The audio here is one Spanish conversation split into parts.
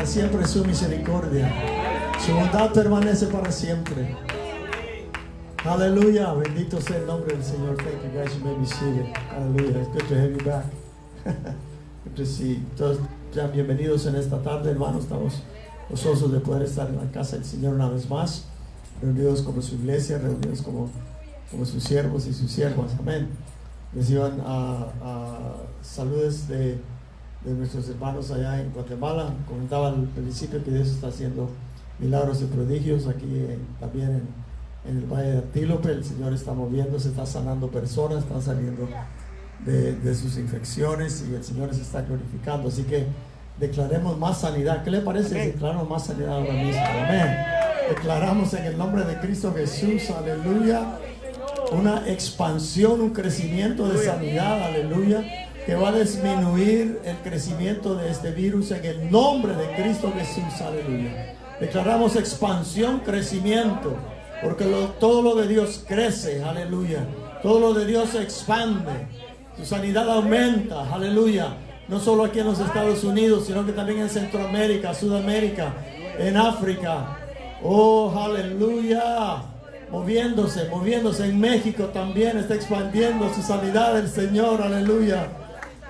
para siempre es su misericordia. Su bondad permanece para siempre. Aleluya. Bendito sea el nombre del Señor. Thank you guys. You may be seated. Aleluya. It's good to have you back. Good to see. Todos sean bienvenidos en esta tarde, hermanos. Estamos gozosos de poder estar en la casa del Señor una vez más, reunidos como su iglesia, reunidos como sus siervos y sus siervas. Amén. Reciban saludos de nuestros hermanos allá en Guatemala. Comentaba al principio que Dios está haciendo milagros y prodigios aquí también en el Valle de Antílope. El Señor está moviéndose, está sanando personas, están saliendo de sus infecciones y el Señor se está glorificando. Así que declaremos más sanidad. ¿Qué le parece si declaramos más sanidad ahora mismo? Amén. Declaramos en el nombre de Cristo Jesús, aleluya, una expansión, un crecimiento de sanidad, aleluya, que va a disminuir el crecimiento de este virus en el nombre de Cristo Jesús, aleluya. Declaramos expansión, crecimiento, porque todo lo de Dios crece, aleluya. Todo lo de Dios se expande, su sanidad aumenta, aleluya. No solo aquí en los Estados Unidos, sino que también en Centroamérica, Sudamérica, en África. Oh, aleluya. Moviéndose en México también está expandiendo su sanidad el Señor, aleluya.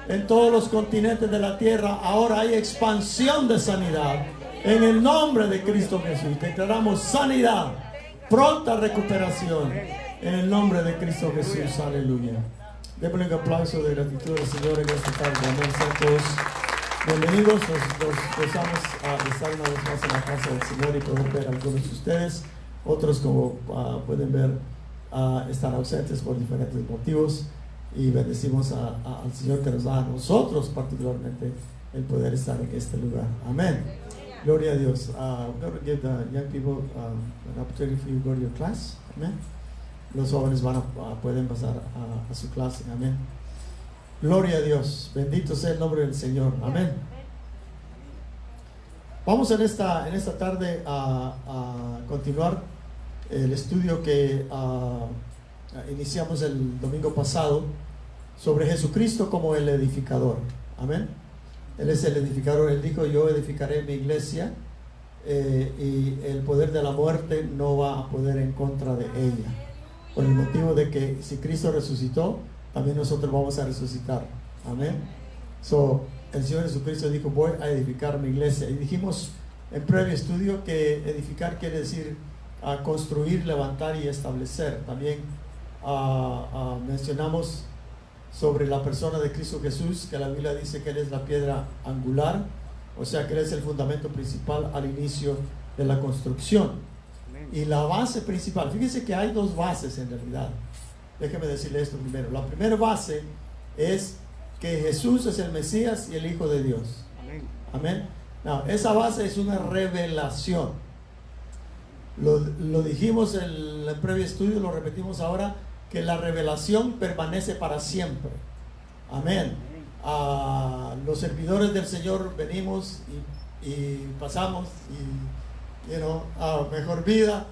En todos los continentes de la tierra ahora hay expansión de sanidad. En el nombre de Cristo Jesús declaramos sanidad, pronta recuperación. En el nombre de Cristo Jesús, aleluya. Démosle un aplauso de gratitud al Señor en esta tarde. Amén. Sean todos bienvenidos. Nos gozamos a estar una vez más en la casa del Señor y poder ver a algunos de ustedes. Otros, como pueden ver, están ausentes por diferentes motivos. Y bendecimos al Señor que nos da a nosotros particularmente el poder estar en este lugar. Amén. Gloria a Dios. I'm going to give the young people an opportunity for you to go to your class. Amén. Los jóvenes pueden pasar a su clase. Amén. Gloria a Dios. Bendito sea el nombre del Señor. Amén. Vamos en esta tarde a continuar el estudio que iniciamos el domingo pasado sobre Jesucristo como el edificador. Amén. Él es el edificador. Él dijo: yo edificaré mi iglesia y el poder de la muerte no va a poder en contra de ella. Por el motivo de que si Cristo resucitó, también nosotros vamos a resucitar. Amén. El Señor Jesucristo dijo: voy a edificar mi iglesia. Y dijimos en previo estudio que edificar quiere decir construir, levantar y establecer. También mencionamos sobre la persona de Cristo Jesús, que la Biblia dice que Él es la piedra angular, o sea que Él es el fundamento principal al inicio de la construcción. Y la base principal, fíjense que hay dos bases en realidad. Déjeme decirle esto primero. La primera base es que Jesús es el Mesías y el Hijo de Dios. Amén. Now, esa base es una revelación. Lo dijimos en el previo estudio, lo repetimos ahora, que la revelación permanece para siempre. Amén. Los servidores del Señor venimos y pasamos y mejor vida,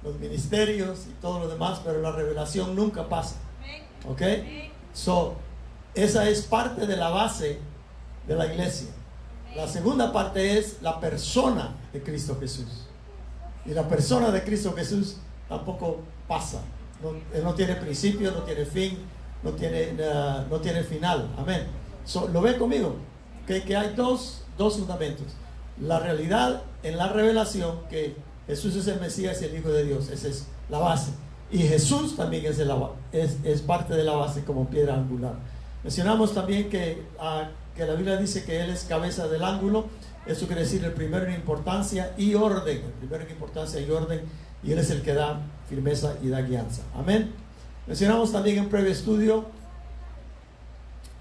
los ministerios y todo lo demás, pero la revelación nunca pasa. ¿Ok? Esa es parte de la base de la iglesia. La segunda parte es la persona de Cristo Jesús. Y la persona de Cristo Jesús tampoco pasa. Él no tiene principio, no tiene fin, no tiene final. Amén. ¿Lo ve conmigo? Que hay dos fundamentos. La realidad en la revelación, que Jesús es el Mesías y el Hijo de Dios. Esa es la base. Y Jesús también es parte de la base como piedra angular. Mencionamos también que la Biblia dice que Él es cabeza del ángulo. Eso quiere decir el primero en importancia y orden. El primero en importancia y orden. Y Él es el que da firmeza y da guianza. Amén. Mencionamos también en previo estudio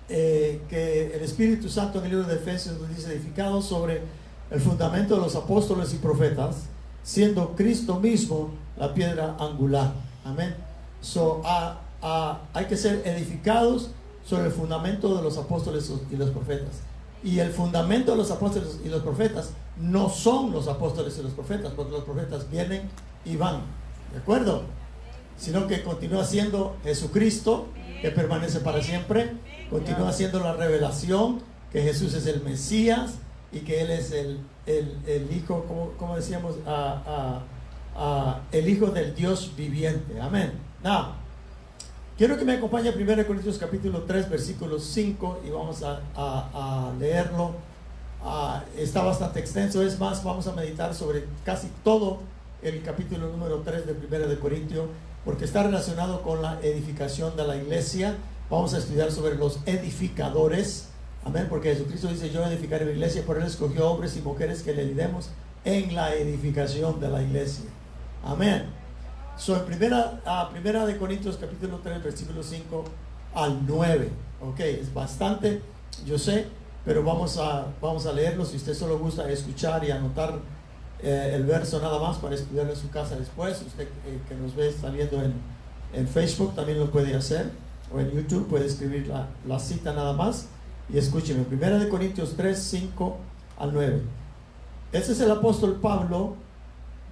que el Espíritu Santo en el libro de Efesios nos dice: edificado sobre el fundamento de los apóstoles y profetas, siendo Cristo mismo la piedra angular. Amén. Hay que ser edificados sobre el fundamento de los apóstoles y los profetas. Y el fundamento de los apóstoles y los profetas no son los apóstoles y los profetas, porque los profetas vienen y van, ¿de acuerdo? Sino que continúa siendo Jesucristo, que permanece para siempre. Continúa siendo la revelación que Jesús es el Mesías y que Él es el Hijo, como decíamos, el Hijo del Dios viviente. Amén. Now, quiero que me acompañe a 1 Corintios capítulo 3, versículo 5, y vamos a leerlo. Está bastante extenso, es más, vamos a meditar sobre casi todo el capítulo número 3 de 1 de Corintios, porque está relacionado con la edificación de la iglesia. Vamos a estudiar sobre los edificadores. Amén, porque Jesucristo dice: yo edificaré mi iglesia, por Él escogió hombres y mujeres que le ayudemos en la edificación de la iglesia. Amén. En primera de Corintios capítulo 3, versículo 5 al 9. Ok, es bastante, yo sé, pero vamos a leerlo. Si usted solo gusta escuchar y anotar el verso nada más para estudiarlo en su casa después, usted que nos ve saliendo en Facebook también lo puede hacer, o en YouTube puede escribir la cita nada más y escúcheme. 1 Corintios 3, 5 al 9. Este es el apóstol Pablo,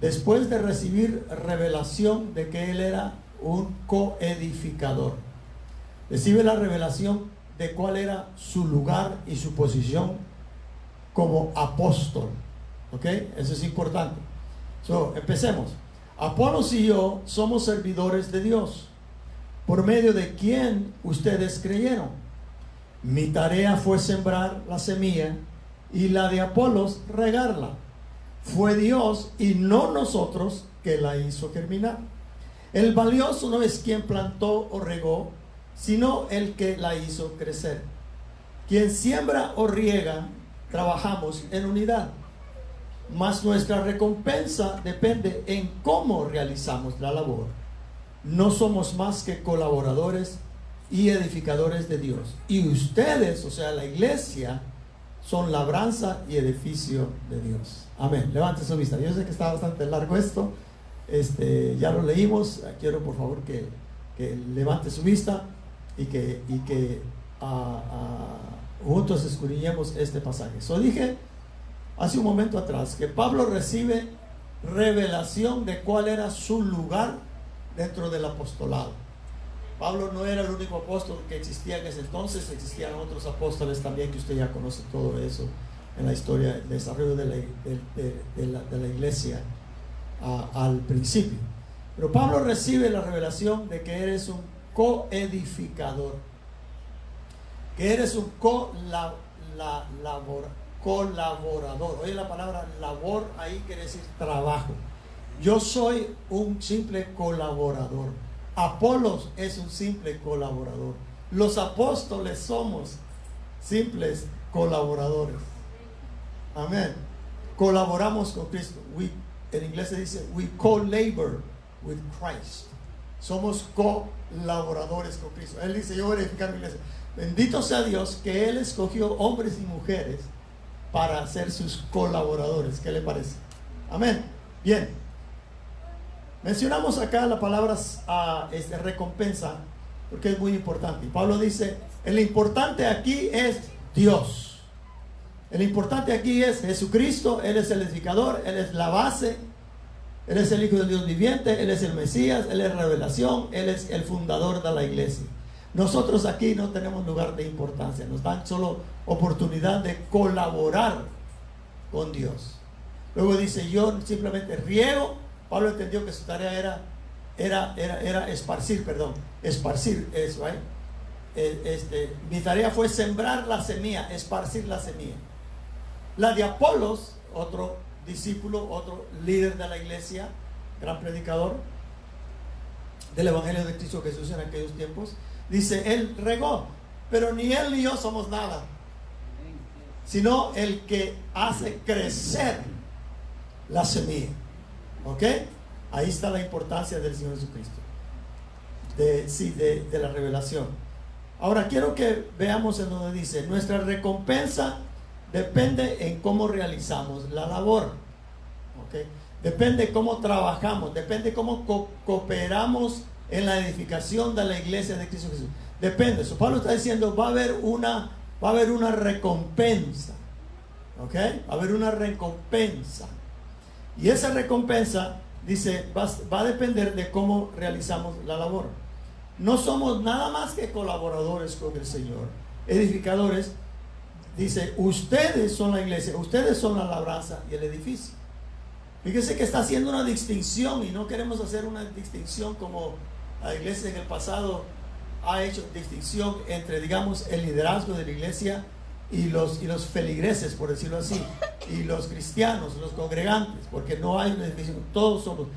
después de recibir revelación de que él era un coedificador. Recibe la revelación de cuál era su lugar y su posición como apóstol. ¿Ok? Eso es importante. Empecemos. Apolos y yo somos servidores de Dios, por medio de quien ustedes creyeron. Mi tarea fue sembrar la semilla y la de Apolos regarla. Fue Dios y no nosotros que la hizo germinar. El valioso no es quien plantó o regó, sino el que la hizo crecer. Quien siembra o riega, trabajamos en unidad, mas nuestra recompensa depende en cómo realizamos la labor. No somos más que colaboradores y edificadores de Dios, y ustedes, o sea la iglesia, son labranza y edificio de Dios. Amén. Levante su vista. Yo sé que está bastante largo esto, ya lo leímos. Quiero por favor que levante su vista y que juntos escudriñemos este pasaje. Dije hace un momento atrás que Pablo recibe revelación de cuál era su lugar dentro del apostolado. Pablo no era el único apóstol que existía en ese entonces, existían otros apóstoles también, que usted ya conoce todo eso en la historia, el desarrollo de la iglesia al principio. Pero Pablo recibe la revelación de que eres un coedificador, que eres un colaborador. Oye, la palabra labor ahí quiere decir trabajo. Yo soy un simple colaborador. Apolos es un simple colaborador. Los apóstoles somos simples colaboradores. Amén. Colaboramos con Cristo. En inglés se dice we co-labor with Christ. Somos colaboradores con Cristo. Él dice: yo voy a edificar mi iglesia. Bendito sea Dios que Él escogió hombres y mujeres para ser sus colaboradores. ¿Qué le parece? Amén. Bien. Mencionamos acá la palabra recompensa, porque es muy importante. Y Pablo dice: el importante aquí es Dios. El importante aquí es Jesucristo. Él es el edificador, Él es la base, Él es el Hijo del Dios viviente, Él es el Mesías, Él es revelación, Él es el fundador de la iglesia. Nosotros aquí no tenemos lugar de importancia, nos dan solo oportunidad de colaborar con Dios. Luego dice: yo simplemente riego. Pablo entendió que su tarea era esparcir eso, mi tarea fue sembrar la semilla, esparcir la semilla. La de Apolos, otro discípulo, otro líder de la iglesia, gran predicador del evangelio de Cristo Jesús en aquellos tiempos, dice: él regó, pero ni él ni yo somos nada, sino el que hace crecer la semilla. ¿Ok? Ahí está la importancia del Señor Jesucristo, de la revelación. Ahora quiero que veamos en donde dice: nuestra recompensa depende en cómo realizamos la labor. ¿Ok? Depende cómo trabajamos, depende cómo cooperamos en la edificación de la iglesia de Cristo Jesús. Depende. Eso Pablo está diciendo: va a haber una recompensa. ¿Ok? Va a haber una recompensa. Y esa recompensa, dice, va a depender de cómo realizamos la labor. No somos nada más que colaboradores con el Señor, edificadores dice, ustedes son la iglesia, ustedes son la labranza y el edificio. Fíjese que está haciendo una distinción, y no queremos hacer una distinción como la iglesia en el pasado ha hecho distinción entre, digamos, el liderazgo de la iglesia y los feligreses, por decirlo así, y los cristianos, los congregantes, porque no hay una distinción, todos somos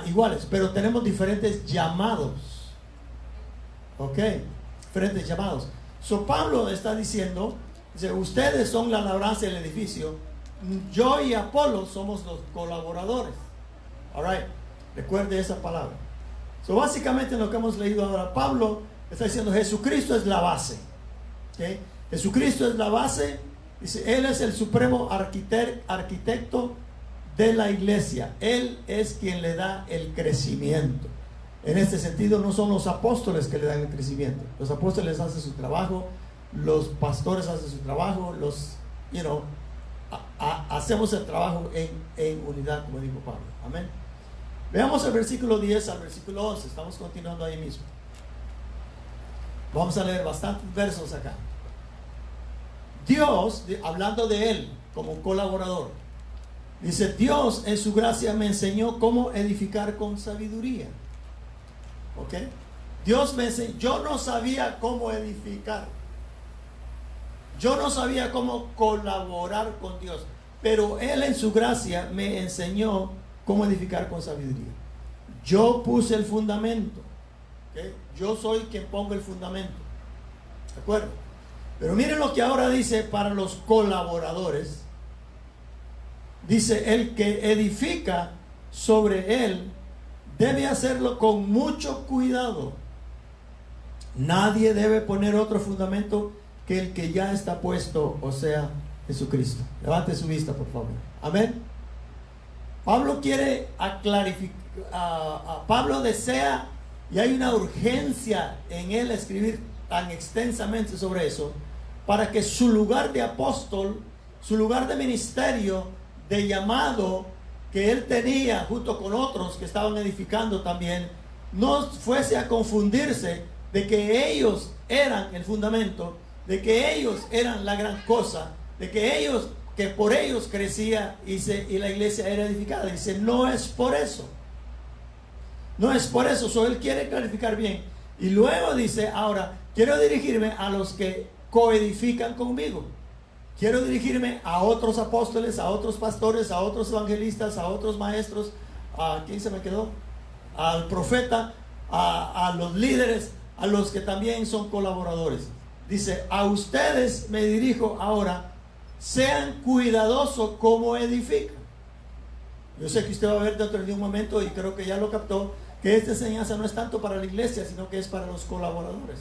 iguales, pero tenemos diferentes llamados, ok, diferentes llamados. So Pablo está diciendo, dice, ustedes son la labranza del edificio, yo y Apolo somos los colaboradores. Alright, recuerde esa palabra. So básicamente lo que hemos leído ahora, Pablo está diciendo, Jesucristo es la base, ¿okay? Jesucristo es la base, dice, Él es el supremo arquitecto de la iglesia, Él es quien le da el crecimiento. En este sentido, no son los apóstoles que le dan el crecimiento, los apóstoles hacen su trabajo, los pastores hacen su trabajo, hacemos el trabajo en unidad, como dijo Pablo. Amén. Veamos el versículo 10 al versículo 11. Estamos continuando ahí mismo. Vamos a leer bastantes versos acá. Dios, hablando de Él como colaborador, dice, Dios en su gracia me enseñó cómo edificar con sabiduría. ¿Ok? Dios me enseñó. Yo no sabía cómo edificar. Yo no sabía cómo colaborar con Dios, pero Él en su gracia me enseñó cómo edificar con sabiduría. Yo puse el fundamento, ¿okay? Yo soy quien pongo el fundamento, ¿de acuerdo? Pero miren lo que ahora dice para los colaboradores. Dice, el que edifica sobre él debe hacerlo con mucho cuidado. Nadie debe poner otro fundamento que el que ya está puesto, o sea, Jesucristo. Levante su vista, por favor. Amén. Pablo quiere clarificar, Pablo desea, y hay una urgencia en él escribir tan extensamente sobre eso, para que su lugar de apóstol, su lugar de ministerio, de llamado que él tenía junto con otros que estaban edificando también, no fuese a confundirse de que ellos eran el fundamento, de que ellos eran la gran cosa, de que por ellos crecía y la iglesia era edificada. Dice, no es por eso. No es por eso. So, él quiere clarificar bien. Y luego dice, ahora, quiero dirigirme a los que coedifican conmigo. Quiero dirigirme a otros apóstoles, a otros pastores, a otros evangelistas, a otros maestros. ¿A quién se me quedó? Al profeta, a los líderes, a los que también son colaboradores. Dice, a ustedes me dirijo ahora, sean cuidadosos como edifican. Yo sé que usted va a ver dentro de un momento, y creo que ya lo captó, que esta enseñanza no es tanto para la iglesia, sino que es para los colaboradores.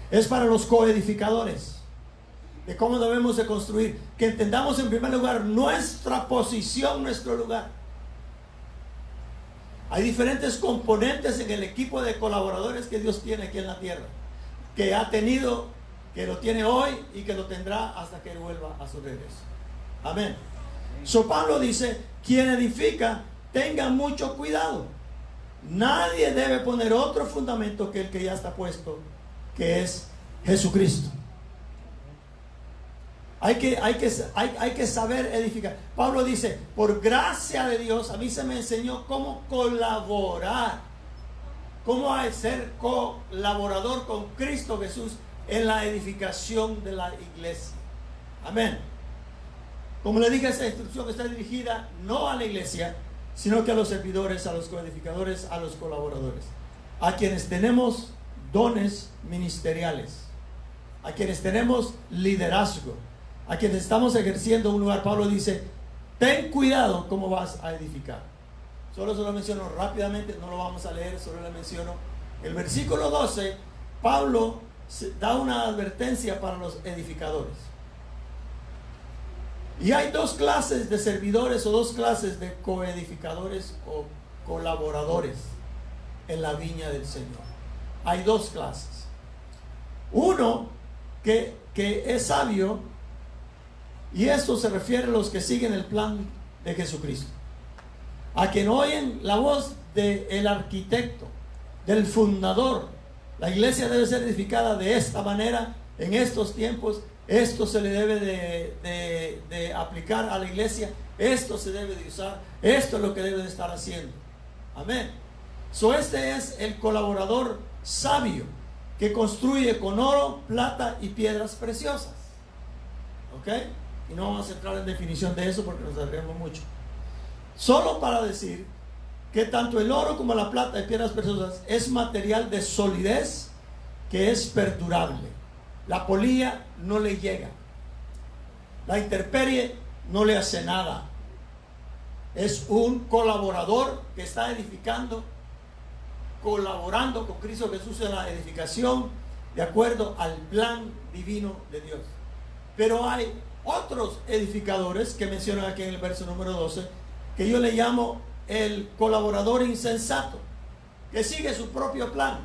Es para los coedificadores. De cómo debemos de construir. Que entendamos en primer lugar nuestra posición, nuestro lugar. Hay diferentes componentes en el equipo de colaboradores que Dios tiene aquí en la tierra. Que ha tenido, que lo tiene hoy y que lo tendrá hasta que Él vuelva a su regreso. Amén. So Pablo dice, quien edifica, tenga mucho cuidado. Nadie debe poner otro fundamento que el que ya está puesto, que es Jesucristo. Hay que saber edificar. Pablo dice, por gracia de Dios, a mí se me enseñó cómo colaborar, cómo ser colaborador con Cristo Jesús en la edificación de la iglesia. Amén. Como le dije, esta instrucción está dirigida no a la iglesia, sino que a los servidores, a los coedificadores, a los colaboradores, a quienes tenemos dones ministeriales, a quienes tenemos liderazgo, a quienes estamos ejerciendo un lugar. Pablo dice, ten cuidado cómo vas a edificar. Solo se lo menciono rápidamente, no lo vamos a leer, solo le menciono. El versículo 12, Pablo da una advertencia para los edificadores. Y hay dos clases de servidores o dos clases de coedificadores o colaboradores en la viña del Señor. Hay dos clases. Uno que es sabio, y esto se refiere a los que siguen el plan de Jesucristo, a quien oyen la voz del arquitecto, del fundador. La iglesia debe ser edificada de esta manera en estos tiempos, esto se le debe de aplicar a la iglesia, esto se debe de usar, esto es lo que debe de estar haciendo. Amén. Este es el colaborador sabio que construye con oro, plata y piedras preciosas. ¿Ok? Y no vamos a entrar en definición de eso porque nos tardemos mucho. Solo para decir que tanto el oro como la plata y piedras preciosas es material de solidez que es perdurable. La polilla no le llega, la intemperie no le hace nada. Es un colaborador que está edificando, colaborando con Cristo Jesús en la edificación de acuerdo al plan divino de Dios. Pero hay otros edificadores que mencionan aquí en el verso número 12, que yo le llamo el colaborador insensato, que sigue su propio plan,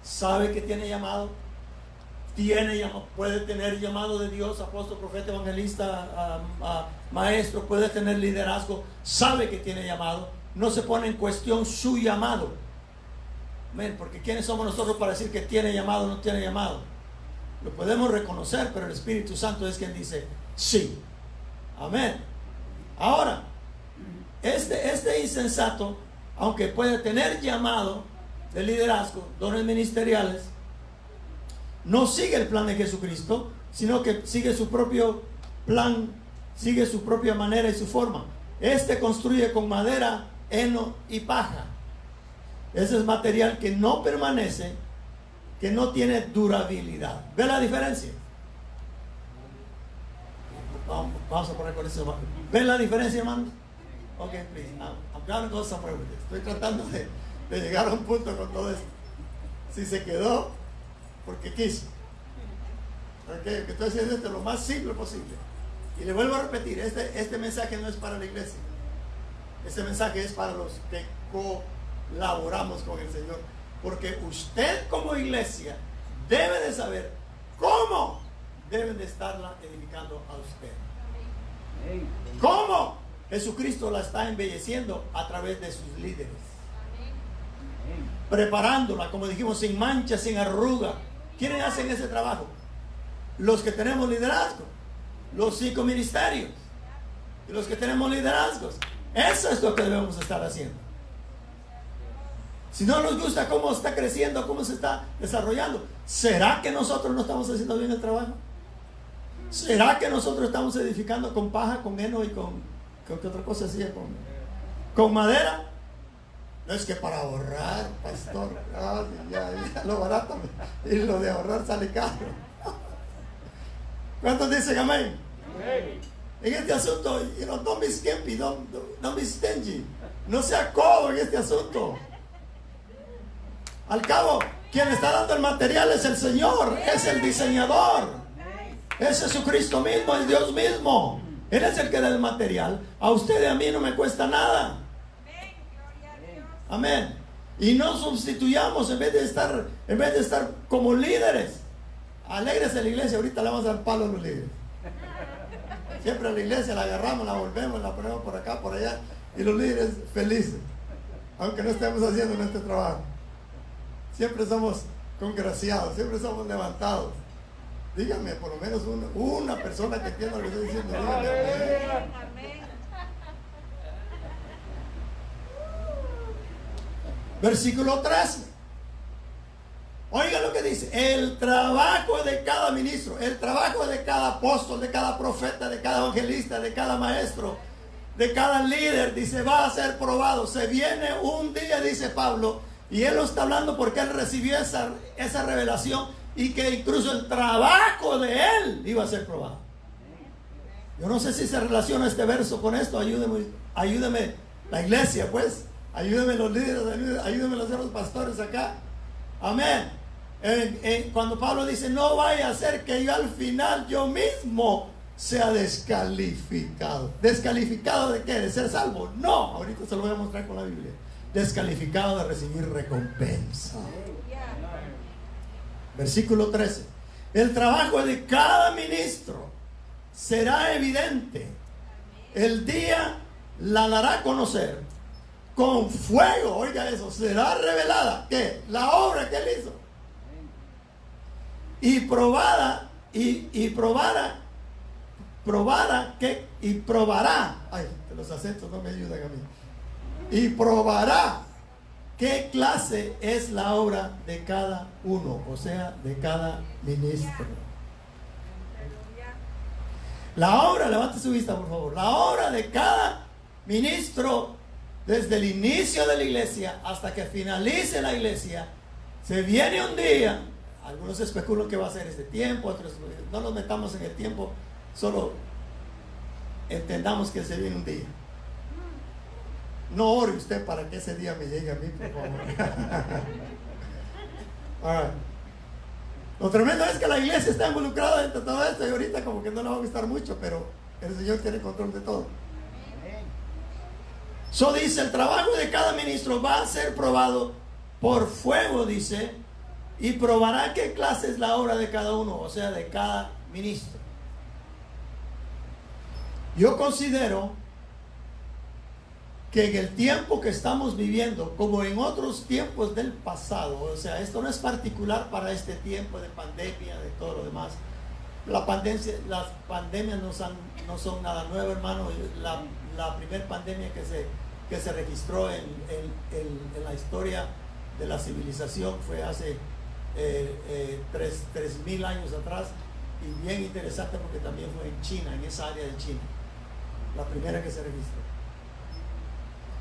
sabe que tiene llamado, puede tener llamado de Dios, apóstol, profeta, evangelista, maestro, puede tener liderazgo, sabe que tiene llamado, no se pone en cuestión su llamado. Amén, porque ¿quiénes somos nosotros para decir que tiene llamado o no tiene llamado? Lo podemos reconocer, pero el Espíritu Santo es quien dice sí. Amén. Ahora, este insensato, aunque puede tener llamado de liderazgo, dones ministeriales, no sigue el plan de Jesucristo, sino que sigue su propio plan, sigue su propia manera y su forma. Construye con madera, heno y paja. Ese es material que no permanece, que no tiene durabilidad. ¿Ve la diferencia? Vamos a poner con eso. ¿Ven la diferencia, hermanos? Ok, please. I'm going to go somewhere with this. Estoy tratando de llegar a un punto con todo esto. Si se quedó, porque quiso. Ok, que estoy haciendo esto lo más simple posible. Y le vuelvo a repetir, este mensaje no es para la iglesia. Este mensaje es para los que colaboramos con el Señor. Porque usted como iglesia debe de saber cómo deben de estarla edificando a usted. ¿Cómo Jesucristo la está embelleciendo? A través de sus líderes. Preparándola, como dijimos, sin mancha, sin arruga. ¿Quiénes hacen ese trabajo? Los que tenemos liderazgo, los 5 ministerios y los que tenemos liderazgos. Eso es lo que debemos estar haciendo. Si no nos gusta cómo está creciendo, cómo se está desarrollando, ¿será que nosotros no estamos haciendo bien el trabajo? ¿Será que nosotros estamos edificando con paja, con heno y con qué otra cosa hacía? Con madera? No es que para ahorrar, pastor, ya, lo barato y lo de ahorrar sale caro. ¿Cuántos dicen amén? En este asunto, don't be skimpy, don't be stingy. No sea codo en este asunto. Al cabo, quien está dando el material es el Señor, es el diseñador, es Jesucristo mismo, es Dios mismo. Él es el que da el material. A usted y a mí no me cuesta nada. Amén. Y no sustituyamos, en vez de estar como líderes. Alégrese la iglesia, ahorita le vamos a dar palo a los líderes. Siempre a la iglesia la agarramos, la volvemos, la ponemos por acá, por allá, y los líderes felices, aunque no estemos haciendo nuestro trabajo. Siempre somos congraciados, siempre somos levantados. Dígame, por lo menos una persona que entienda lo que estoy diciendo. Dígame, amén. Versículo 13. Oiga lo que dice: el trabajo de cada ministro, el trabajo de cada apóstol, de cada profeta, de cada evangelista, de cada maestro, de cada líder, dice, va a ser probado. Se viene un día, dice Pablo, y él lo está hablando porque él recibió esa revelación, y que incluso el trabajo de él iba a ser probado. Yo no sé si se relaciona este verso con esto. Ayúdeme la iglesia, pues. Ayúdeme los líderes, ayúdeme los otros pastores acá. Amén. Cuando Pablo dice, no vaya a ser que yo al final yo mismo sea descalificado. ¿Descalificado de qué? ¿De ser salvo? No, ahorita se lo voy a mostrar con la Biblia. Descalificado de recibir recompensa. Versículo 13. El trabajo de cada ministro será evidente. El día la dará a conocer con fuego. Oiga eso, será revelada. ¿Qué? La obra que él hizo. Y probada y probará, ay, los acentos no me ayudan a mí, y probará qué clase es la obra de cada uno, o sea, de cada ministro. La obra, levante su vista por favor, la obra de cada ministro desde el inicio de la iglesia hasta que finalice la iglesia. Se viene un día, algunos especulan que va a ser este tiempo, otros no nos metamos en el tiempo, solo entendamos que se viene un día. No ore usted para que ese día me llegue a mí, por favor. All right. Lo tremendo es que la iglesia está involucrada en todo esto y ahorita como que no le va a gustar mucho, pero el Señor tiene control de todo. So dice, el trabajo de cada ministro va a ser probado por fuego, dice, y probará qué clase es la obra de cada uno, o sea, de cada ministro. Yo considero que en el tiempo que estamos viviendo, como en otros tiempos del pasado, o sea, esto no es particular para este tiempo de pandemia, de todo lo demás. Las pandemias no son nada nuevo, hermano. La primera pandemia que se registró en la historia de la civilización fue hace 3.000 años atrás, y bien interesante porque también fue en China, en esa área de China, la primera que se registró.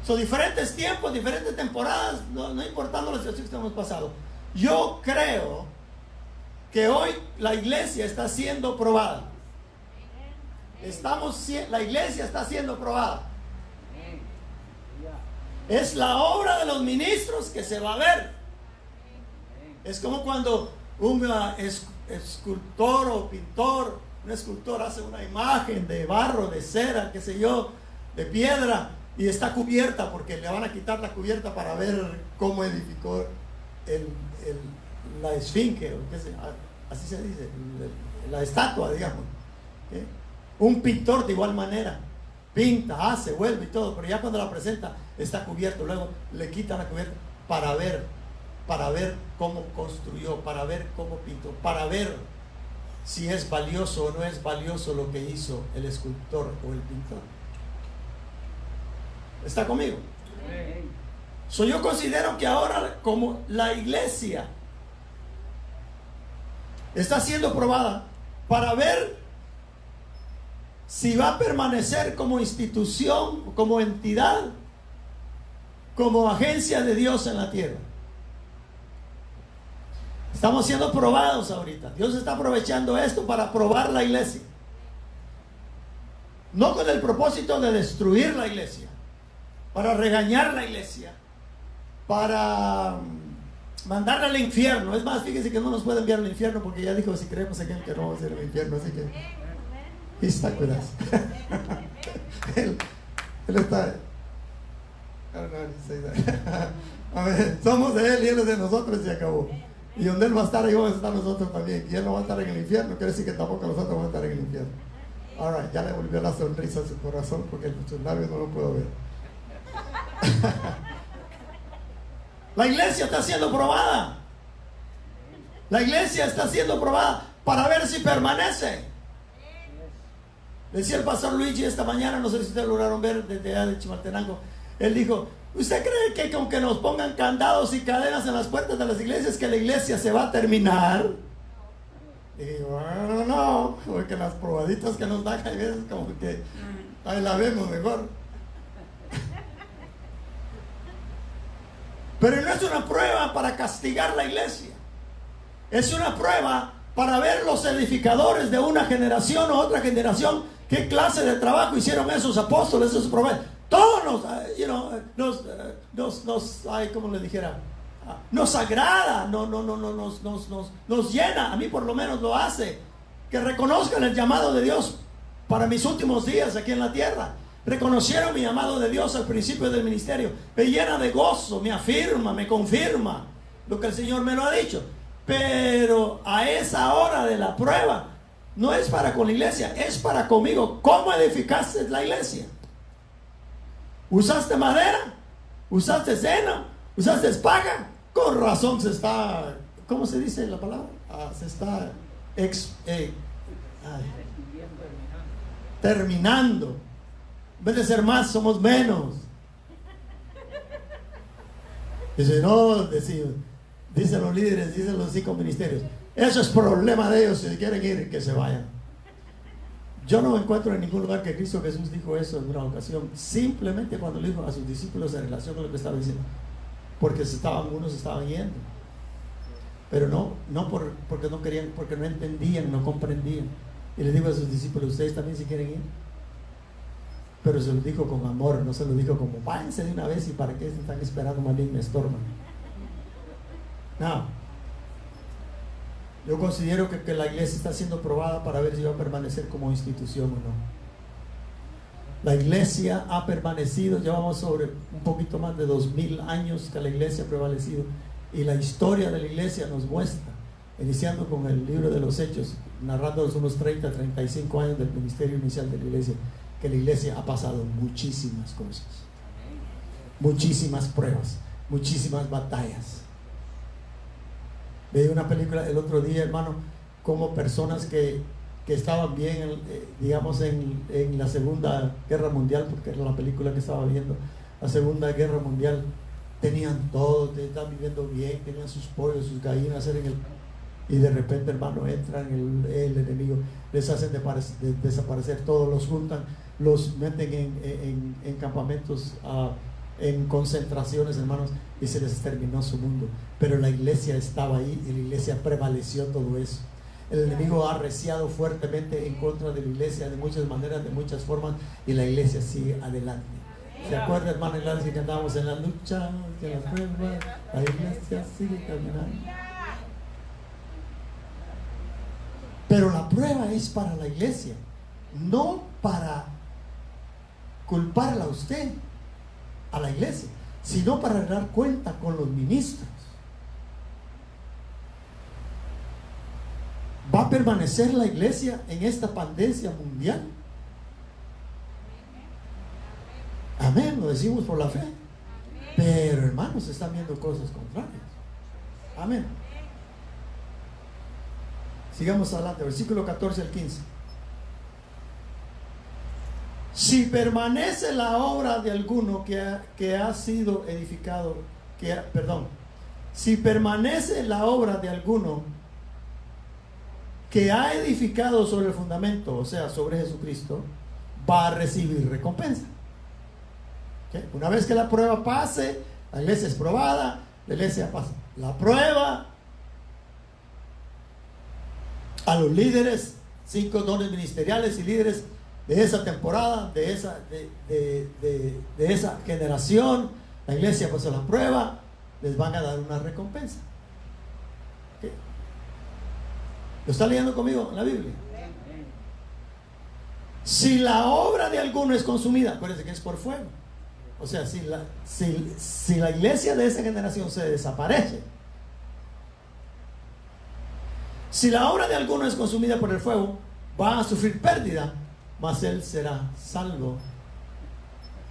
Son diferentes tiempos, diferentes temporadas, no importando la situación que hemos pasado. Yo creo que hoy la iglesia está siendo probada. La iglesia está siendo probada. Es la obra de los ministros que se va a ver. Es como cuando un escultor o pintor, un escultor hace una imagen de barro, de cera, qué sé yo, de piedra, y está cubierta porque le van a quitar la cubierta para ver cómo edificó la esfinge, así se dice, la estatua, digamos. ¿Okay? Un pintor de igual manera pinta, hace, vuelve y todo, pero ya cuando la presenta está cubierto, luego le quitan la cubierta para ver cómo construyó, para ver cómo pintó, para ver si es valioso o no es valioso lo que hizo el escultor o el pintor. ¿Está conmigo? So, yo considero que ahora, como la iglesia está siendo probada para ver si va a permanecer como institución, como entidad, como agencia de Dios en la tierra. Estamos siendo probados ahorita. Dios está aprovechando esto para probar la iglesia. No con el propósito de destruir la iglesia, para regañar la iglesia, para mandarla al infierno. Es más, fíjense que no nos puede enviar al infierno porque ya dijo, si creemos en Él, que no vamos a ir al infierno. Así que está cuidado. él está. A ver, somos de Él y Él es de nosotros y se acabó. Y donde Él va a estar, ahí vamos a estar nosotros también. Y Él no va a estar en el infierno, quiere decir que tampoco nosotros vamos a estar en el infierno. Ahora, ya le volvió la sonrisa a su corazón porque en sus labios no lo puedo ver. La iglesia está siendo probada. La iglesia está siendo probada para ver si permanece. Decía el pastor Luigi esta mañana, no sé si ustedes lograron ver desde allá de Chimaltenango. Él dijo, ¿usted cree que aunque nos pongan candados y cadenas en las puertas de las iglesias, que la iglesia se va a terminar? Y digo, bueno, no, porque las probaditas que nos dan hay veces como que ahí la vemos mejor. Pero no es una prueba para castigar la iglesia. Es una prueba para ver los edificadores de una generación o otra generación qué clase de trabajo hicieron esos apóstoles, esos profetas. Todos ¿cómo le dijera? Nos agrada, nos llena. A mí por lo menos lo hace. Que reconozcan el llamado de Dios para mis últimos días aquí en la tierra. Reconocieron mi llamado de Dios al principio del ministerio. Me llena de gozo, me afirma, me confirma lo que el Señor me lo ha dicho. Pero a esa hora de la prueba no es para con la iglesia, es para conmigo. ¿Cómo edificaste la iglesia? ¿Usaste madera? ¿Usaste cena? ¿Usaste paja? Con razón se está, ¿cómo se dice la palabra? Se está terminando. En vez de ser más, somos menos. Dice, no, dicen los líderes, dicen los 5 ministerios, eso es problema de ellos, si quieren ir, que se vayan. Yo no encuentro en ningún lugar que Cristo Jesús dijo eso en una ocasión, simplemente cuando le dijo a sus discípulos en relación con lo que estaba diciendo, porque unos estaban yendo, pero no porque no querían, porque no entendían, no comprendían. Y le dijo a sus discípulos, ustedes también si quieren ir, pero se lo dijo con amor, no se lo dijo como váyanse de una vez y para qué están esperando, más bien me estorban. No, yo considero que la iglesia está siendo probada para ver si va a permanecer como institución o no. La iglesia ha permanecido, llevamos sobre un poquito más de 2000 años que la iglesia ha prevalecido, y la historia de la iglesia nos muestra, iniciando con el libro de los Hechos, narrando unos 30-35 años del ministerio inicial de la iglesia, que la iglesia ha pasado muchísimas cosas, muchísimas pruebas, muchísimas batallas. Veía una película el otro día, hermano, como personas que estaban bien, digamos, en la Segunda Guerra Mundial, porque era la película que estaba viendo, la Segunda Guerra Mundial, tenían todo, estaban viviendo bien, tenían sus pollos, sus gallinas, y de repente, hermano, entran el enemigo, les hacen desaparecer todo, los juntan, los meten en campamentos, en concentraciones, hermanos, y se les terminó su mundo. Pero la iglesia estaba ahí y la iglesia prevaleció todo eso. El enemigo ha arreciado fuertemente en contra de la iglesia de muchas maneras, de muchas formas, y la iglesia sigue adelante. ¿Se acuerda, hermano Gladys, que andábamos en la lucha, en las pruebas? La iglesia sigue caminando. Pero la prueba es para la iglesia, no para culparla a usted, a la iglesia, sino para dar cuenta con los ministros. ¿Va a permanecer la iglesia en esta pandemia mundial? Amén, lo decimos por la fe. Pero hermanos, se están viendo cosas contrarias. Amén. Sigamos adelante, versículo 14 al 15. Si permanece la obra de alguno que ha sido edificado, si permanece la obra de alguno que ha edificado sobre el fundamento, o sea, sobre Jesucristo, va a recibir recompensa. ¿Okay? Una vez que la prueba pase, la iglesia es probada, la iglesia pasa la prueba. A los líderes, 5 dones ministeriales y líderes de esa temporada, de esa generación, la iglesia pasó la prueba, les van a dar una recompensa. ¿Okay? ¿Lo está leyendo conmigo en la Biblia? Si la obra de alguno es consumida, acuérdense que es por fuego. O sea, si la iglesia de esa generación se desaparece, si la obra de alguno es consumida por el fuego, va a sufrir pérdida, mas él será salvo.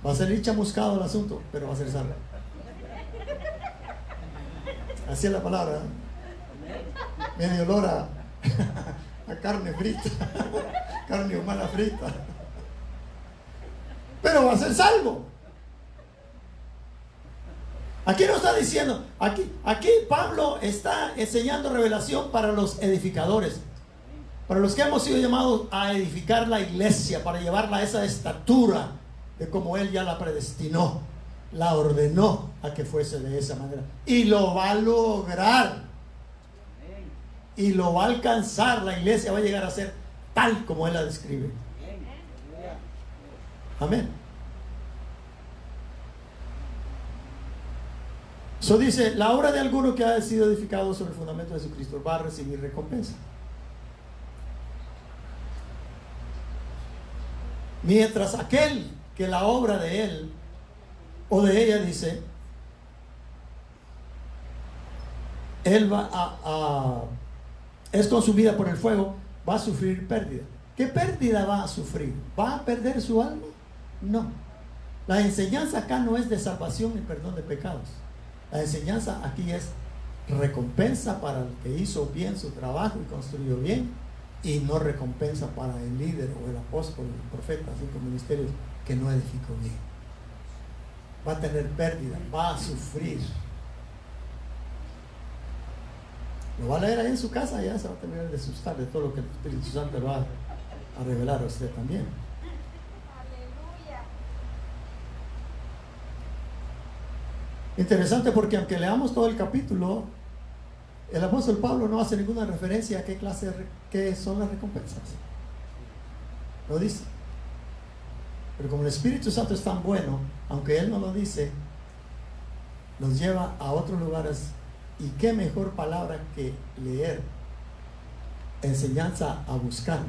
Va a salir chamuscado el asunto, pero va a ser salvo. Así es la palabra, ¿eh? Medio olor a carne frita, carne humana frita, pero va a ser salvo. Aquí no está diciendo, aquí Pablo está enseñando revelación para los edificadores, para los que hemos sido llamados a edificar la iglesia, para llevarla a esa estatura de como él ya la predestinó, la ordenó a que fuese de esa manera, y lo va a lograr, y lo va a alcanzar. La iglesia va a llegar a ser tal como él la describe. Amén. Eso dice, la obra de alguno que ha sido edificado sobre el fundamento de Jesucristo va a recibir recompensa. Mientras aquel que la obra de él o de ella, dice, él va es consumida por el fuego, va a sufrir pérdida. ¿Qué pérdida va a sufrir? ¿Va a perder su alma? No. La enseñanza acá no es de salvación y perdón de pecados. La enseñanza aquí es recompensa para el que hizo bien su trabajo y construyó bien, y no recompensa para el líder o el apóstol, el profeta, cinco ministerios que no edificó bien. Va a tener pérdida, va a sufrir. Lo va a leer ahí en su casa, ya se va a terminar de asustar de todo lo que el Espíritu Santo le va a revelar a usted también. Interesante, porque aunque leamos todo el capítulo, el apóstol Pablo no hace ninguna referencia a qué son las recompensas. Lo dice. Pero como el Espíritu Santo es tan bueno, aunque él no lo dice, nos lleva a otros lugares. Y qué mejor palabra que leer, enseñanza a buscar,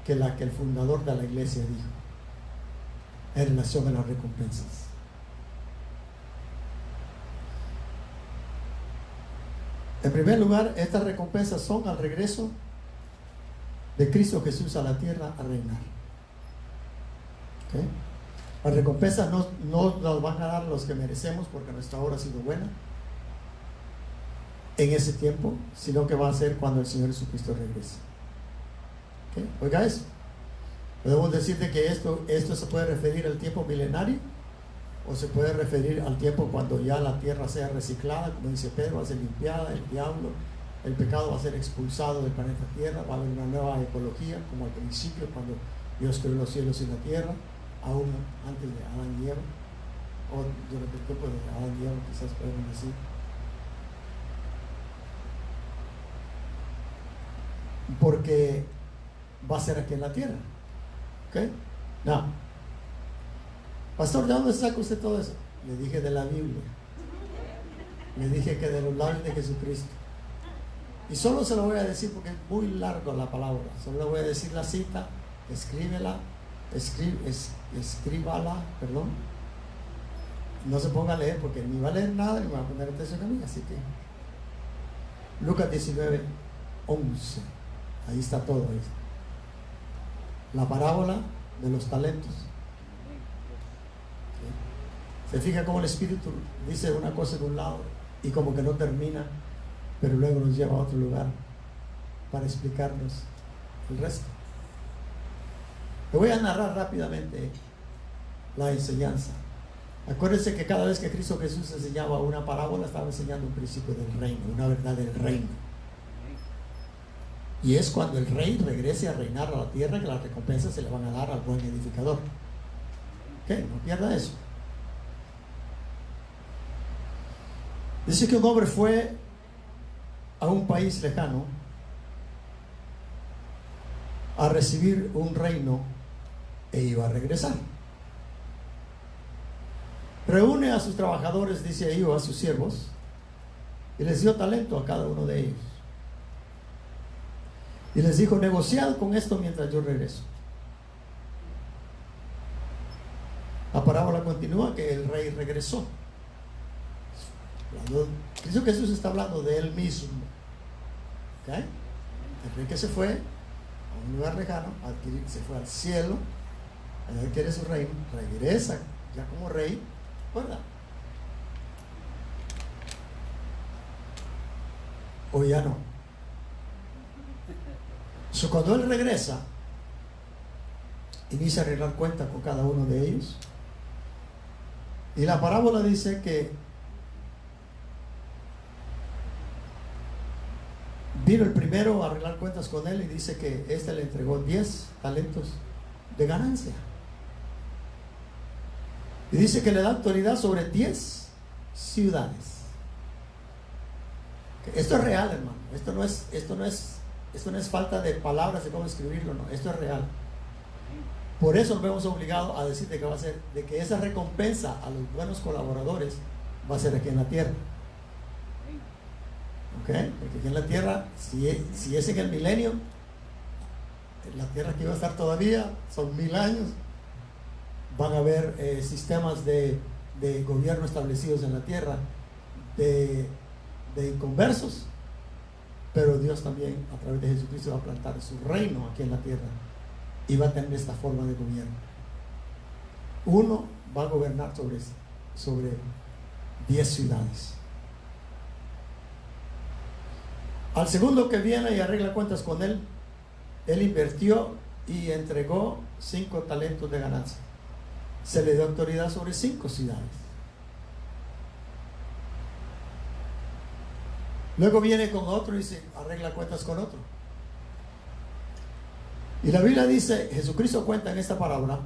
que la que el fundador de la iglesia dijo en relación a las recompensas. En primer lugar, estas recompensas son al regreso de Cristo Jesús a la tierra a reinar. ¿Okay? Las recompensas no las van a dar los que merecemos, porque nuestra obra ha sido buena en ese tiempo, sino que va a ser cuando el Señor Jesucristo regrese. ¿Okay? Oiga eso. Podemos decirte que esto se puede referir al tiempo milenario, o se puede referir al tiempo cuando ya la tierra sea reciclada, como dice Pedro, va a ser limpiada, el diablo, el pecado va a ser expulsado del planeta Tierra, va a haber una nueva ecología, como al principio cuando Dios creó los cielos y la tierra, aún antes de Adán y Eva, o durante el tiempo de Adán y Eva, quizás podemos decir. Porque va a ser aquí en la tierra. ¿Ok? No. Pastor, ¿de dónde saca usted todo eso? Le dije de la Biblia. Le dije que de los labios de Jesucristo. Y solo se lo voy a decir porque es muy largo la palabra. Solo le voy a decir la cita. Escríbala. Escríbala, perdón. No se ponga a leer porque ni va a leer nada ni va a poner atención a mí. Así que Lucas 19, 11. Ahí está todo eso. La parábola de los talentos. Se fija cómo el Espíritu dice una cosa en un lado y como que no termina, pero luego nos lleva a otro lugar para explicarnos el resto. Le voy a narrar rápidamente la enseñanza. Acuérdense que cada vez que Cristo Jesús enseñaba una parábola, estaba enseñando un principio del reino, una verdad del reino. Y es cuando el rey regrese a reinar a la tierra que las recompensas se le van a dar al buen edificador. ¿Ok? No pierda eso. Dice que un hombre fue a un país lejano a recibir un reino e iba a regresar. Reúne a sus trabajadores, dice ahí, o a sus siervos, y les dio talento a cada uno de ellos. Y les dijo: negociad con esto mientras yo regreso. La parábola continúa que el rey regresó. Cristo Jesús está hablando de él mismo. ¿Okay? El rey que se fue a un lugar lejano, se fue al cielo, allá quiere su reino, regresa ya como rey, ¿verdad? O ya no. Cuando él regresa, inicia a arreglar cuenta con cada uno de ellos. Y la parábola dice que vino el primero a arreglar cuentas con él y dice que éste le entregó 10 talentos de ganancia. Y dice que le da autoridad sobre 10 ciudades. Esto es real, hermano. Esto no es falta de palabras de cómo escribirlo, no. Esto es real. Por eso nos vemos obligados a decir que va a ser, de que esa recompensa a los buenos colaboradores va a ser aquí en la tierra. ¿Ok? Porque aquí en la tierra, si es en el milenio, la tierra que va a estar todavía son 1000 años, van a haber sistemas de gobierno establecidos en la tierra, de inconversos, pero Dios también a través de Jesucristo va a plantar su reino aquí en la tierra y va a tener esta forma de gobierno. Uno va a gobernar sobre 10 ciudades. Al segundo que viene y arregla cuentas con él, él invirtió y entregó 5 talentos de ganancia. Se le dio autoridad sobre 5 ciudades. Luego viene con otro y se arregla cuentas con otro. Y la Biblia dice, Jesucristo cuenta en esta parábola,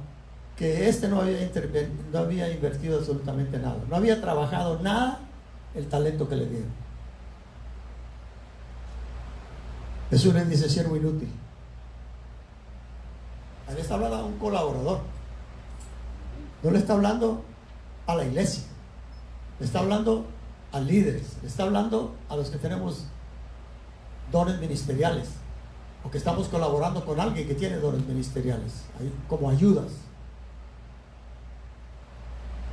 que no había invertido absolutamente nada. No había trabajado nada el talento que le dieron. Jesús le dice, siervo inútil. Ahí le está hablando a un colaborador. No le está hablando a la iglesia. Le está hablando a líderes. Le está hablando a los que tenemos dones ministeriales, o que estamos colaborando con alguien que tiene dones ministeriales, ahí, como ayudas.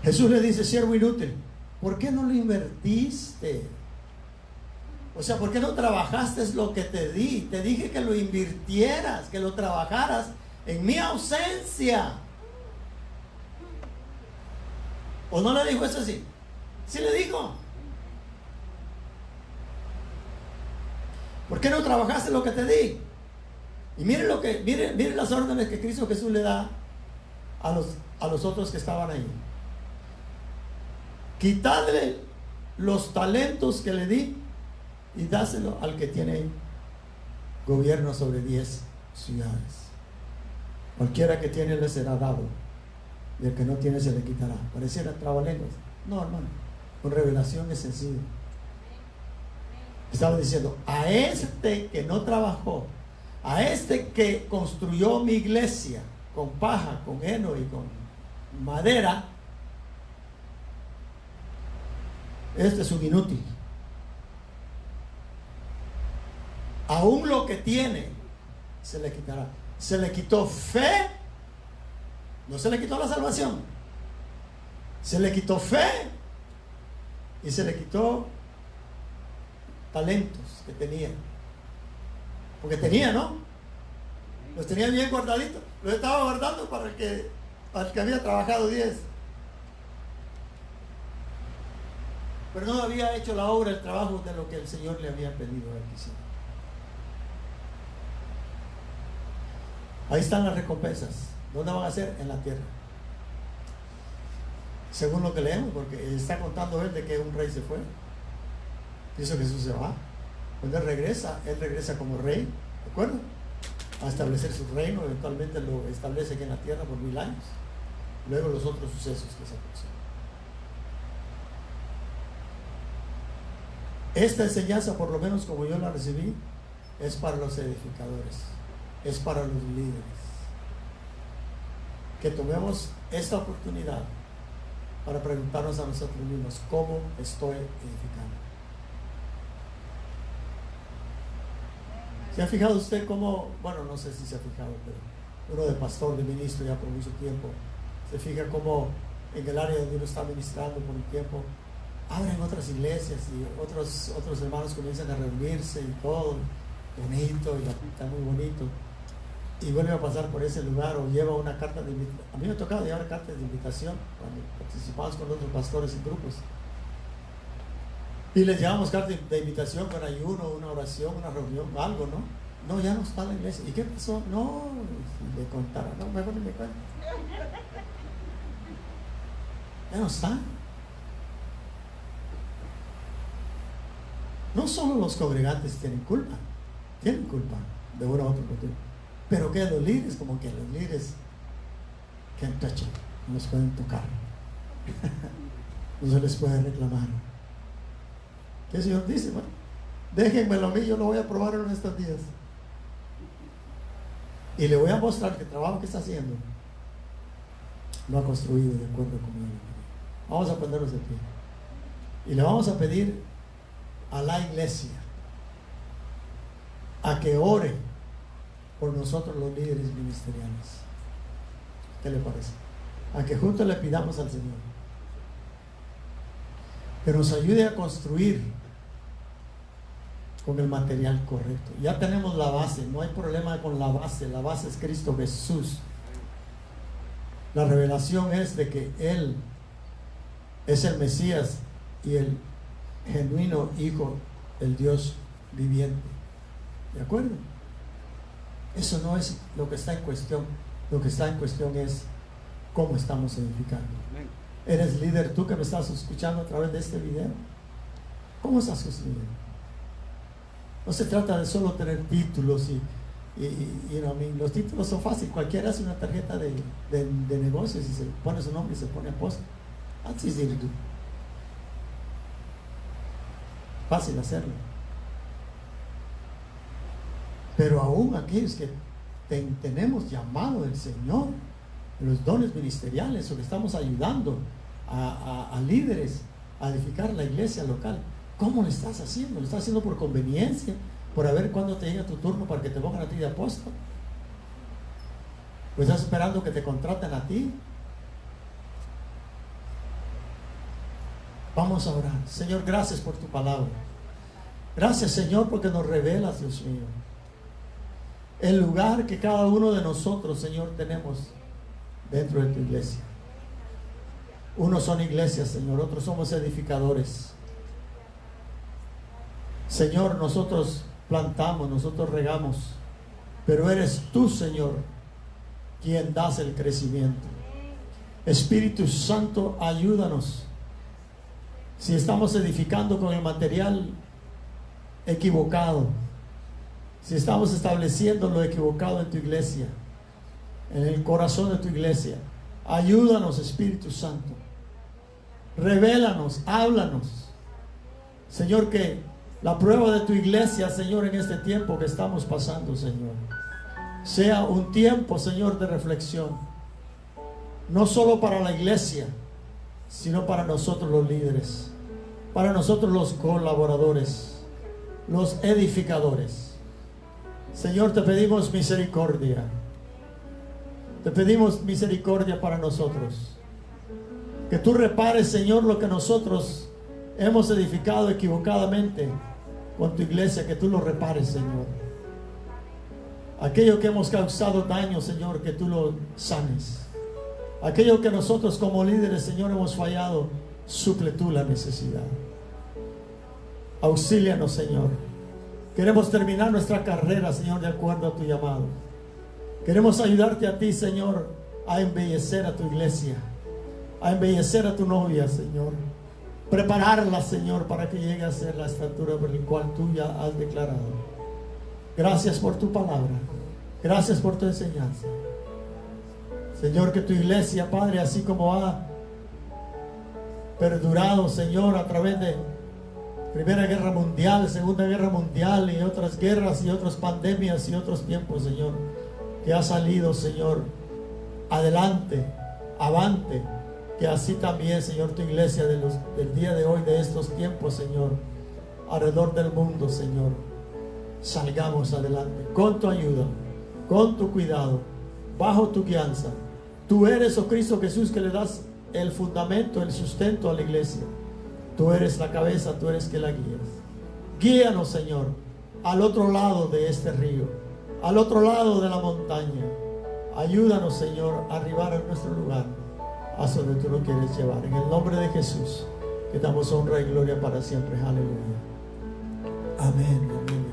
Jesús le dice, siervo inútil, ¿por qué no lo invertiste? O sea, ¿por qué no trabajaste lo que te di? Te dije que lo invirtieras, que lo trabajaras en mi ausencia. ¿O no le dijo eso así? Sí le dijo. ¿Por qué no trabajaste lo que te di? Y miren las órdenes que Cristo Jesús le da a los otros que estaban ahí. Quitadle los talentos que le di y dáselo al que tiene gobierno sobre 10 ciudades. Cualquiera que tiene le será dado, y el que no tiene se le quitará. Pareciera trabalenguas. No, hermano, con revelación es sencillo. Estaba diciendo, a este que no trabajó, a este que construyó mi iglesia con paja, con heno y con madera, este es un inútil. Aún lo que tiene se le quitará. Se le quitó fe, no se le quitó la salvación, se le quitó fe y se le quitó talentos que tenía. Porque tenía, ¿no? Los tenía bien guardaditos. Los estaba guardando para el que había trabajado 10. Pero no había hecho la obra, el trabajo de lo que el Señor le había pedido a él que hiciera. Ahí están las recompensas. ¿Dónde van a ser? En la tierra. Según lo que leemos, porque está contando él de que un rey se fue. Dice Jesús se va. Cuando él regresa como rey, ¿de acuerdo? A establecer su reino. Eventualmente lo establece aquí en la tierra por 1000 años. Luego los otros sucesos que se aproximan. Esta enseñanza, por lo menos como yo la recibí, es para los edificadores, es para los líderes. Que tomemos esta oportunidad para preguntarnos a nosotros mismos, ¿cómo estoy edificando? ¿Se ha fijado usted cómo, bueno, no sé si se ha fijado, pero uno de pastor, de ministro ya por mucho tiempo, se fija cómo en el área donde uno está ministrando por un tiempo, abren otras iglesias y otros hermanos comienzan a reunirse y todo bonito, y la pinta muy bonito, y vuelve a pasar por ese lugar o lleva una carta de invitación. A mí me ha tocado llevar cartas de invitación cuando participamos con otros pastores en grupos, y les llevamos cartas de invitación con ayuno, una oración, una reunión, algo, ¿no? No, ya no está la iglesia. ¿Y qué pasó? No, si le contara, no, mejor ni me cuenta. Ya no está. No solo los congregantes tienen culpa de una u otra cuestión, pero que los líderes, como que los líderes que han touched, no los pueden tocar, no se les puede reclamar. ¿Qué el Señor dice? Bueno, déjenmelo a mí, yo lo voy a probar en estos días y le voy a mostrar que el trabajo que está haciendo lo ha construido de acuerdo con él. Vamos a ponernos de pie y le vamos a pedir a la iglesia a que ore por nosotros los líderes ministeriales. ¿Qué le parece? A que juntos le pidamos al Señor que nos ayude a construir con el material correcto. Ya tenemos la base, no hay problema con la base es Cristo Jesús. La revelación es de que Él es el Mesías y el genuino Hijo del Dios viviente. ¿De acuerdo? Eso no es lo que está en cuestión. Lo que está en cuestión es cómo estamos edificando. ¿Eres líder tú que me estás escuchando a través de este video? ¿Cómo estás construyendo? No se trata de solo tener títulos los títulos son fáciles. Cualquiera hace una tarjeta de negocios y se pone su nombre y se pone apóstol. Así es fácil hacerlo. Pero aún aquellos que tenemos llamado del Señor, los dones ministeriales, o que estamos ayudando a líderes a edificar la iglesia local, ¿cómo lo estás haciendo? ¿Lo estás haciendo por conveniencia? ¿Por a ver cuándo te llega tu turno para que te pongan a ti de apóstol? ¿O estás esperando que te contraten a ti? Vamos a orar. Señor, gracias por tu palabra. Gracias, Señor, porque nos revelas, Dios mío, el lugar que cada uno de nosotros, Señor, tenemos dentro de tu iglesia. Unos son iglesias, Señor, otros somos edificadores. Señor, nosotros plantamos, nosotros regamos, pero eres tú, Señor, quien das el crecimiento. Espíritu Santo, ayúdanos. Si estamos edificando con el material equivocado, si estamos estableciendo lo equivocado en tu iglesia, en el corazón de tu iglesia, ayúdanos, Espíritu Santo. Revélanos, háblanos, Señor, que la prueba de tu iglesia, Señor, en este tiempo que estamos pasando, Señor, sea un tiempo, Señor, de reflexión, no solo para la iglesia, sino para nosotros los líderes, para nosotros los colaboradores, los edificadores. Señor, te pedimos misericordia. Te pedimos misericordia para nosotros. Que tú repares, Señor, lo que nosotros hemos edificado equivocadamente con tu iglesia. Que tú lo repares, Señor. Aquello que hemos causado daño, Señor, que tú lo sanes. Aquello que nosotros como líderes, Señor, hemos fallado, suple tú la necesidad. Auxílianos, Señor. Queremos terminar nuestra carrera, Señor, de acuerdo a tu llamado. Queremos ayudarte a ti, Señor, a embellecer a tu iglesia, a embellecer a tu novia, Señor. Prepararla, Señor, para que llegue a ser la estatura por la cual tú ya has declarado. Gracias por tu palabra. Gracias por tu enseñanza. Señor, que tu iglesia, Padre, así como ha perdurado, Señor, a través de Primera Guerra Mundial, Segunda Guerra Mundial y otras guerras y otras pandemias y otros tiempos, Señor, que ha salido, Señor, adelante, avante, que así también, Señor, tu iglesia del día de hoy, de estos tiempos, Señor, alrededor del mundo, Señor, salgamos adelante con tu ayuda, con tu cuidado, bajo tu guianza. Tú eres, oh Cristo Jesús, que le das el fundamento, el sustento a la iglesia. Tú eres la cabeza, tú eres que la guías. Guíanos, Señor, al otro lado de este río, al otro lado de la montaña. Ayúdanos, Señor, a arribar a nuestro lugar, hasta donde tú nos quieres llevar. En el nombre de Jesús, que damos honra y gloria para siempre. Aleluya. Amén. Amén.